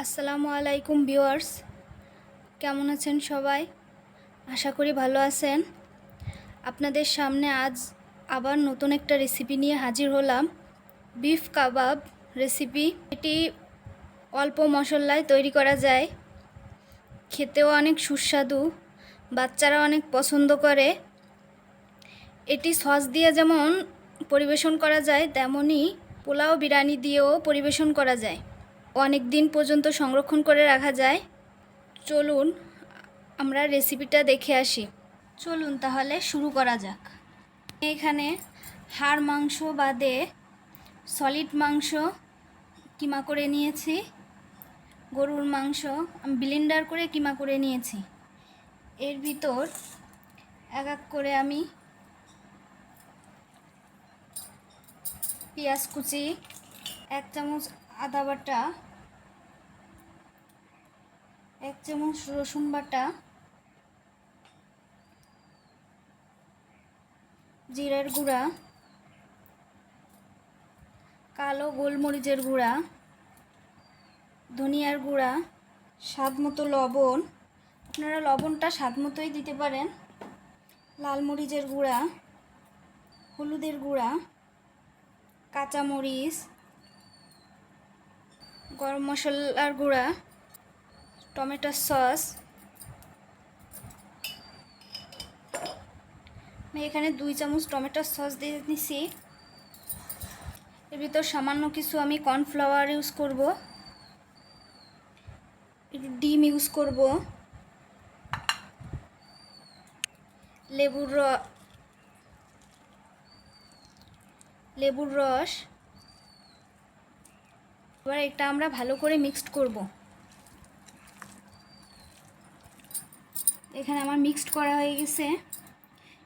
আসসালামু আলাইকুম ভিউয়ার্স, কেমন আছেন সবাই? আশা করি ভালো আছেন। আপনাদের সামনে আজ আবার নতুন একটা রেসিপি নিয়ে হাজির হলাম। বিফ কাবাব রেসিপি। এটি অল্প মশলায় তৈরি করা যায়, খেতেও অনেক সুস্বাদু, বাচ্চারা অনেক পছন্দ করে। এটি সস দিয়ে যেমন পরিবেশন করা যায়, তেমনি পোলাও বিরিয়ানি দিয়েও পরিবেশন করা যায়। অনেক দিন পর্যন্ত সংরক্ষণ করে রাখা যায়। চলুন আমরা রেসিপিটা দেখে আসি। চলুন তাহলে শুরু করা যাক। এখানে হাড় মাংস বাদে সলিড মাংস কিমা করে নিয়েছি। গরুর মাংস আমি ব্লেন্ডার করে কিমা করে নিয়েছি। এর ভিতর এক এক করে আমি পেঁয়াজ কুচি, 1 চামচ আদা বাটা, 1 চামচ রসুন বাটা, জিরার গুঁড়া, কালো গোলমরিচের গুঁড়া, ধনিয়ার গুঁড়া, স্বাদ মতো লবণ, আপনারা লবণটা স্বাদ মতোই দিতে পারেন, লাল মরিচের গুঁড়া, হলুদের গুঁড়া, কাঁচামরিচ, গরম মশলার গুঁড়া, টমেটো সস। আমি এখানে 2 চামচ টমেটো সস দিয়ে নিছি। এর ভিতর সামান্য কিছু আমি কর্নফ্লাওয়ার ইউজ করব, একটু ডিম ইউজ করব, লেবুর রস। এবার এটা আমরা ভালো করে মিক্সড করব। এখানে আমার মিক্সড করা হয়ে গেছে।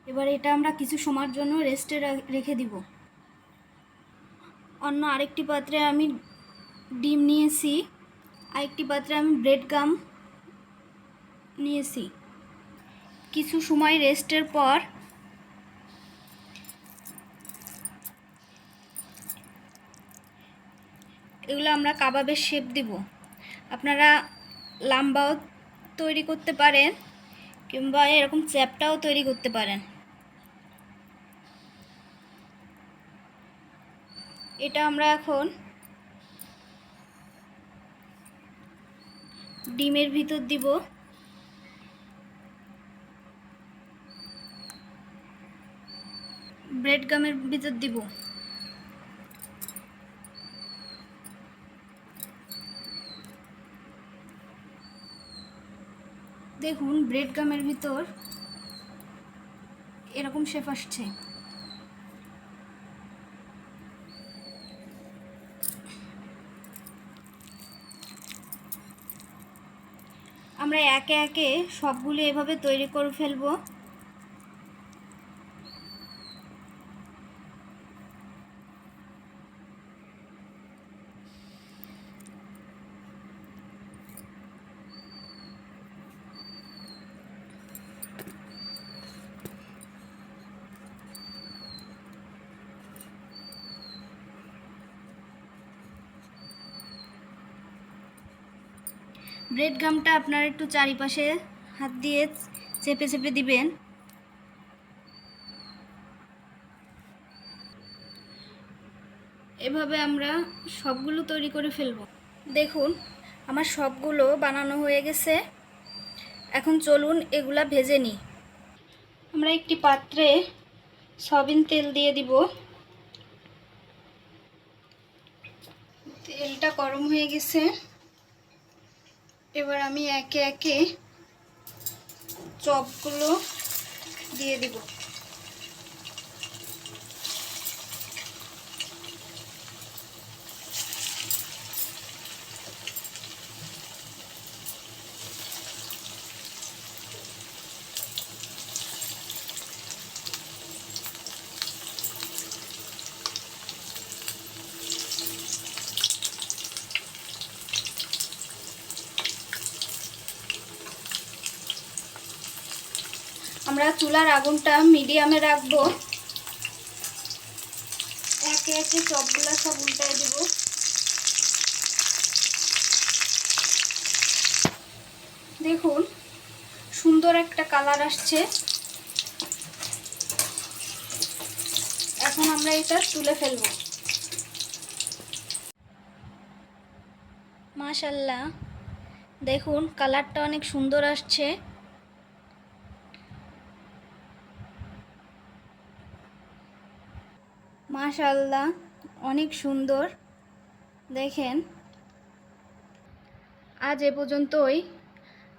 এবার এটা আমরা কিছু সময়ের জন্য রেস্টে রেখে দিব। অন্য আরেকটি পাত্রে আমি ডিম নিয়েছি, আরেকটি পাত্রে আমি ব্রেড গাম নিয়েছি। কিছু সময় রেস্টের পর এগুলো আমরা কাবাবের শেপ দিব। আপনারা লাম্বাও তৈরি করতে পারেন কিংবা এরকম চ্যাপটাও তৈরি করতে পারেন। এটা আমরা এখন ডিমের ভিতর দিব। ব্রেড গামের ভিতর দিব। দেখুন ব্রেড গামের ভিতর এরকম শেপ আসছে। আমরা একে একে সবগুলো এভাবে তৈরি করে ফেলবো। ব্রেড গামটা আপনারা একটু চারিপাশে হাত দিয়ে চেপে চেপে দিবেন। এভাবে আমরা সবগুলো তৈরি করে ফেলব। দেখুন আমার সবগুলো বানানো হয়ে গেছে। এখন চলুন এগুলা ভেজে নিই। আমরা একটি পাত্রে সয়াবিন তেল দিয়ে দিব। তেলটা গরম হয়ে গেছে। এবার আমি একে একে চপগুলো দিয়ে দিব। আমরা চুলার আগুনটা মিডিয়ামে রাখবো। একে একে চপগুলো সব উল্টায় দেব। দেখুন সুন্দর একটা কালার আসছে। এখন আমরা এটা তুলে ফেলব। মাশাআল্লাহ, দেখুন কালারটা অনেক সুন্দর আসছে। মাশাআল্লাহ, অনেক সুন্দর। দেখেন, আজ এ পর্যন্তই।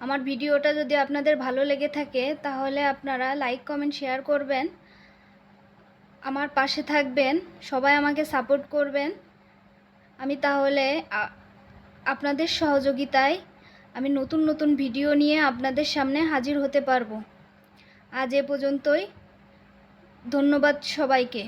আমার ভিডিওটা যদি আপনাদের ভালো লেগে থাকে তাহলে আপনারা লাইক, কমেন্ট, শেয়ার করবেন, আমার পাশে থাকবেন, সবাই আমাকে সাপোর্ট করবেন। আমি তাহলে আপনাদের সহযোগিতায় আমি নতুন নতুন ভিডিও নিয়ে আপনাদের সামনে হাজির হতে পারবো। আজ এ পর্যন্তই। ধন্যবাদ সবাইকে।